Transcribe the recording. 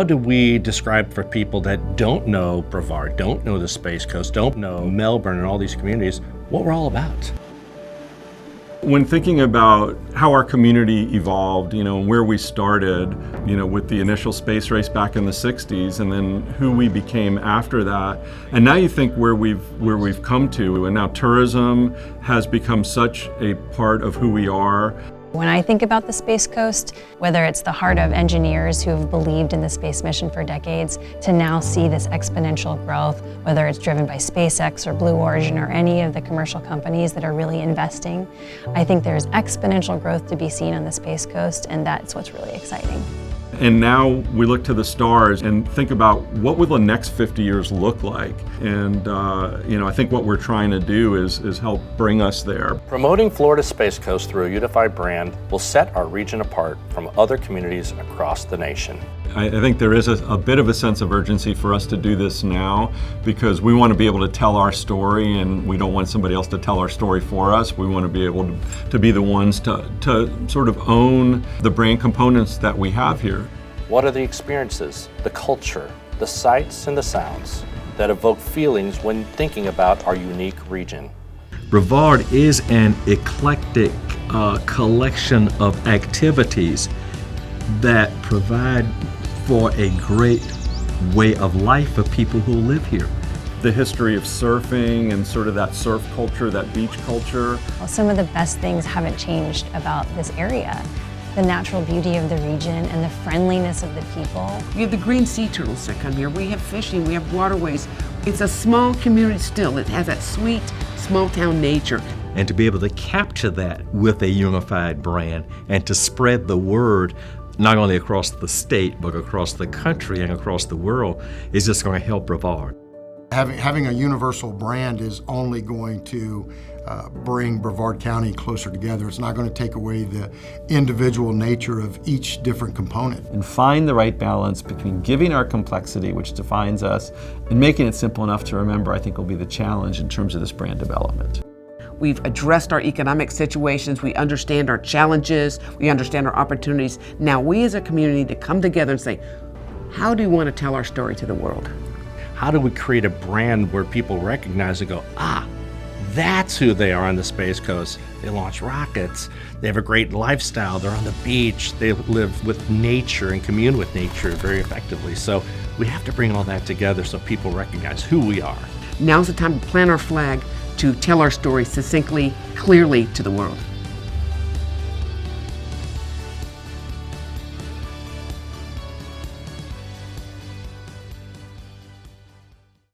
How do we describe for people that don't know Brevard, don't know the Space Coast, don't know Melbourne and all these communities, what we're all about? When thinking about how our community evolved, where we started, with the initial space race back in the 60s, and then who we became after that, and now you think where we've come to, and now tourism has become such a part of who we are. When I think about the Space Coast, whether it's the heart of engineers who have believed in the space mission for decades, to now see this exponential growth, whether it's driven by SpaceX or Blue Origin or any of the commercial companies that are really investing, I think there's exponential growth to be seen on the Space Coast, and that's what's really exciting. And now we look to the stars and think about what will the next 50 years look like. And I think what we're trying to do is help bring us there. Promoting Florida's Space Coast through a unified brand will set our region apart from other communities across the nation. I think there is a bit of a sense of urgency for us to do this now, because we want to be able to tell our story, and we don't want somebody else to tell our story for us. We want to be able to be the ones to sort of own the brand components that we have here. What are the experiences, the culture, the sights and the sounds that evoke feelings when thinking about our unique region? Brevard is an eclectic collection of activities that provide for a great way of life for people who live here. The history of surfing and sort of that surf culture, that beach culture. Well, some of the best things haven't changed about this area. The natural beauty of the region and the friendliness of the people. We have the green sea turtles that come here. We have fishing, we have waterways. It's a small community still. It has that sweet, small town nature. And to be able to capture that with a unified brand and to spread the word not only across the state, but across the country and across the world is just going to help Brevard. Having a universal brand is only going to bring Brevard County closer together. It's not going to take away the individual nature of each different component. And find the right balance between giving our complexity, which defines us, and making it simple enough to remember, I think, will be the challenge in terms of this brand development. We've addressed our economic situations, we understand our challenges, we understand our opportunities. Now we as a community need to come together and say, how do we want to tell our story to the world? How do we create a brand where people recognize and go, that's who they are on the Space Coast. They launch rockets, they have a great lifestyle, they're on the beach, they live with nature and commune with nature very effectively. So we have to bring all that together so people recognize who we are. Now's the time to plant our flag, to tell our story succinctly, clearly to the world.